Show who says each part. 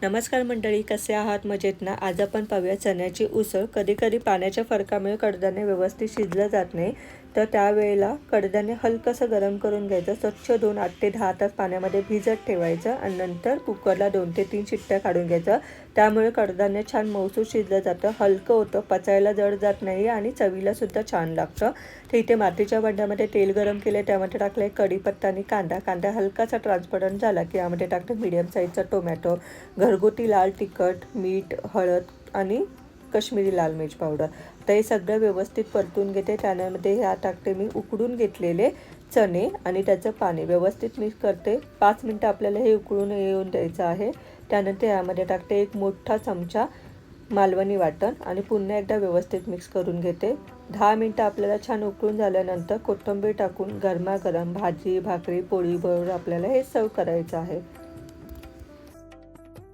Speaker 1: नमस्कार मंडळी, कसे आहात? मजेत ना? आज आपण पाहूया चण्याची उसळ. कधी कधी पाण्याच्या फरकामुळे कडधान्य व्यवस्थित शिजलं जात नाही, तर त्यावेळेला कडधान्य हलकंसं गरम करून घ्यायचं. स्वच्छ धुवून 8 ते 10 तास पाण्यामध्ये भिजत ठेवायचं आणि नंतर कुकरला 2 ते 3 शिट्ट्या काढून घ्यायचं. त्यामुळे कडधान्य छान मऊसूत शिजलं जातं, हलकं होतं, पचायला जड जात नाही आणि चवीलासुद्धा छान लागतं. तर इथे मातीच्या भांड्यामध्ये तेल गरम केले, त्यामध्ये टाकले कढीपत्ता आणि कांदा हलकासा ट्रान्सपरंट झाला की यामध्ये टाकले मीडियम साईजचा टोमॅटो, घरगुती लाल तिखट, मीठ, हळद आणि काश्मीरी लाल मिर्च पावडर. तर हे सगळं व्यवस्थित परतून घेते. त्यामध्ये ह्या टाकते मी उकडून घेतलेले चणे आणि त्याचं पाणी व्यवस्थित मिक्स करते. 5 मिनटं आपल्याला हे उकळून येऊन द्यायचं आहे. त्यानंतर यामध्ये टाकते 1 मोठा चमचा मालवणी वाटण आणि पुन्हा एकदा व्यवस्थित मिक्स करून घेते. 10 मिनटं आपल्याला छान उकळून झाल्यानंतर कोथिंबीर टाकून गरमागरम भाजी, भाकरी, पोळीबरोबर आपल्याला हे सर्व करायचं आहे.